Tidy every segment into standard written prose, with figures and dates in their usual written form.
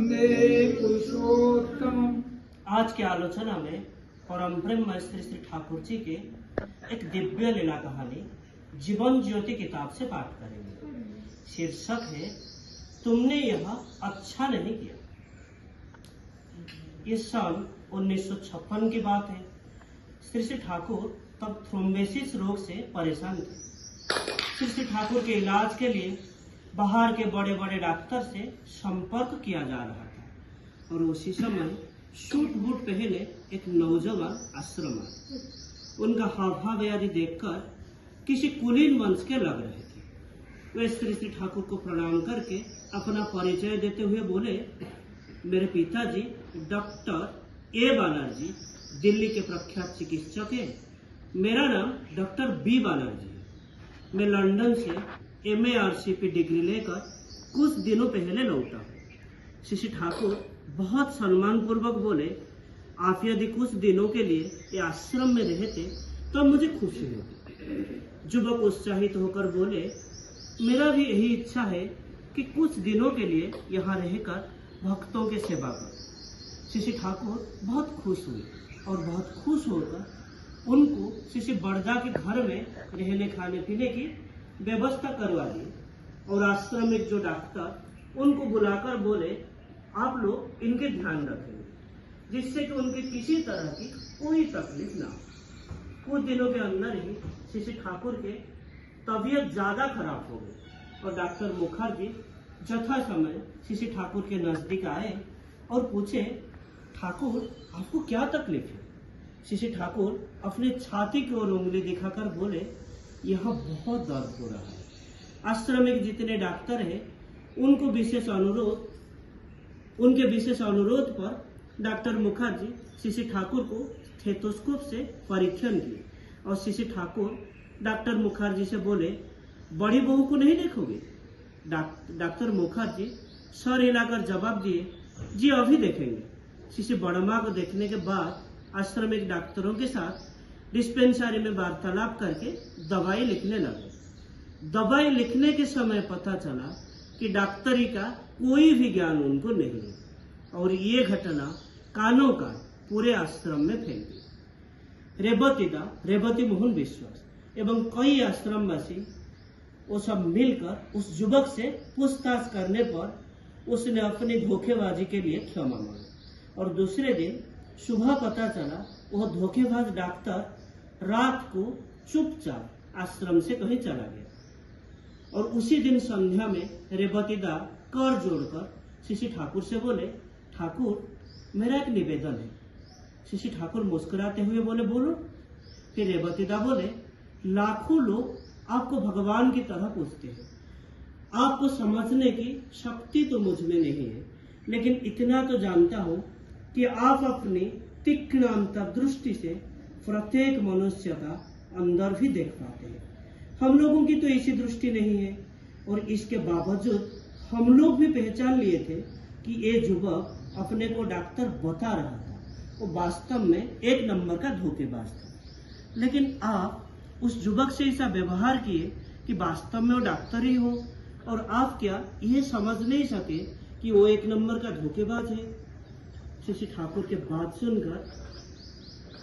वंदे पुरुषोत्तम। आज की आलोचना में परम ब्रह्म श्री श्री ठाकुर जी के एक दिव्य लीला कहानी जीवन ज्योति किताब से पाठ करेंगे। शीर्षक है तुमने यह अच्छा नहीं किया। इस साल 1956 की बात है। श्री श्री ठाकुर तब थ्रोम्बोसिस रोग से परेशान थे। श्री श्री ठाकुर के इलाज के लिए बाहर के बड़े बड़े डॉक्टर से संपर्क किया जा रहा था और उसी समय सूट बूट पहने एक नौजवान आश्रम आए। उनका हाव भाव आदि देखकर किसी कुलीन वंश के लग रहे थे। वे श्री श्री ठाकुर को प्रणाम करके अपना परिचय देते हुए बोले, मेरे पिताजी डॉक्टर ए बानर्जी दिल्ली के प्रख्यात चिकित्सक हैं। मेरा नाम डॉक्टर बी बानर्जी है। मैं लंदन से MARCP डिग्री लेकर कुछ दिनों पहले लौटा हूँ। श्री ठाकुर बहुत सम्मान पूर्वक बोले, आप यदि कुछ दिनों के लिए ये आश्रम में रहते तो मुझे खुशी होती। युवक उत्साहित होकर बोले, मेरा भी यही इच्छा है कि कुछ दिनों के लिए यहाँ रहकर भक्तों की सेवा कर। श्री ठाकुर बहुत खुश हुए और बहुत खुश होकर उनको श्री बड़दा के घर में रहने खाने पीने की व्यवस्था करवा दी और आश्रम में जो डॉक्टर उनको बुलाकर बोले, आप लोग इनके ध्यान रखेंगे जिससे कि उनके किसी तरह की कोई तकलीफ ना हो। कुछ दिनों के अंदर ही श्री ठाकुर के तबीयत ज्यादा खराब हो गई और डॉक्टर मुखर्जी यथा समय श्री ठाकुर के नजदीक आए और पूछे, ठाकुर आपको क्या तकलीफ है? श्री ठाकुर अपने छाती की ओर उंगली दिखाकर बोले, यहाँ बहुत दर्द हो रहा है। आश्रम में जितने डॉक्टर हैं उनके विशेष अनुरोध पर डॉक्टर मुखर्जी श्री ठाकुर को स्टेथोस्कोप से परीक्षण किए और श्री ठाकुर डॉक्टर मुखर्जी से बोले, बड़ी बहू को नहीं देखोगे? डॉक्टर मुखर्जी सर हिलाकर जवाब दिए, जी अभी देखेंगे। श्री बड़मा को देखने के बाद आश्रम में डॉक्टरों के साथ डिस्पेंसरी में वार्तालाप करके दवाई लिखने लगे। दवाई लिखने के समय पता चला कि डॉक्टरी का कोई भी ज्ञान उनको नहीं है और ये घटना कानों का पूरे आश्रम में फैल गई। रेवती मोहन विश्वास एवं कई आश्रमवासी वो सब मिलकर उस युवक से पूछताछ करने पर उसने अपनी धोखेबाजी के लिए क्षमा मांगी और दूसरे दिन सुबह पता चला वह धोखेबाज डॉक्टर रात को चुपचाप आश्रम से कहीं चला गया। और उसी दिन संध्या में रेवतीदा कर जोड़कर श्री ठाकुर से बोले, ठाकुर मेरा एक निवेदन है। श्री ठाकुर मुस्कुराते हुए बोले, बोलो। फिर रेवतीदा बोले, लाखों लोग आपको भगवान की तरह पूछते हैं। आपको समझने की शक्ति तो मुझ में नहीं है, लेकिन इतना तो जानता हूं कि आप अपनी तीक्ष्ण अंतर्दृष्टि से प्रत्येक मनुष्य का अंदर भी देख पाते हैं। हम लोगों की तो ऐसी दृष्टि नहीं है और इसके बावजूद हम लोग भी पहचान लिए थे कि ये युवक अपने को डॉक्टर बता रहा था, वो वास्तव में एक नंबर का धोखेबाज था। लेकिन आप उस युवक से ऐसा व्यवहार किए कि वास्तव में वो डॉक्टर ही हो और आप क्या ये समझ नहीं सके कि वो एक नंबर का धोखेबाज है। श्री ठाकुर के बात सुनकर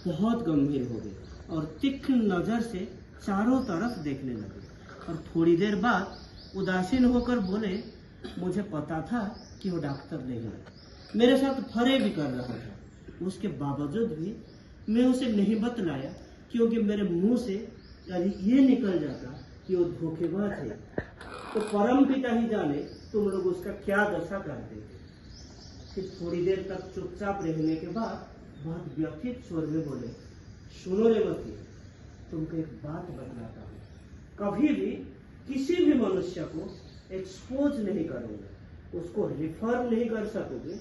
बहुत गंभीर हो गए और तीक्ष्ण नजर से चारों तरफ देखने लगे और थोड़ी देर बाद उदासीन होकर बोले, मुझे पता था कि वो डॉक्टर नहीं है। मेरे साथ फरे भी कर रहा था, उसके बावजूद भी मैं उसे नहीं बतलाया क्योंकि मेरे मुंह से यदि ये निकल जाता कि वो धोखेबाज है तो परम पिता ही जाने तुम लोग उसका क्या दशा कर देते। फिर थोड़ी देर तक चुपचाप रहने के बाद बहुत व्यथित स्वर में बोले, सुनो रेवती, तुमको एक बात बतलाता हूँ, कभी भी किसी भी मनुष्य को एक्सपोज नहीं करोगे, उसको रिफर नहीं कर सकोगे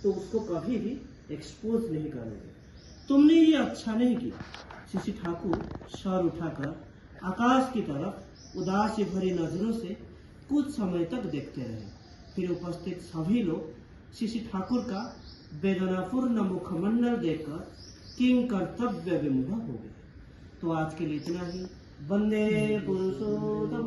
तो उसको कभी भी एक्सपोज नहीं करोगे। तुमने ये अच्छा नहीं किया। श्री ठाकुर सर उठाकर आकाश की तरफ उदासी भरी नजरों से कुछ समय तक देखते रहे। फिर उपस्थित सभी लोग श्री ठाकुर का वेदनापूर्ण मुखमंडल देखकर किंग कर्तव्य विमुख हो गए। तो आज के लिए इतना ही। वंदे पुरुषोत्तम।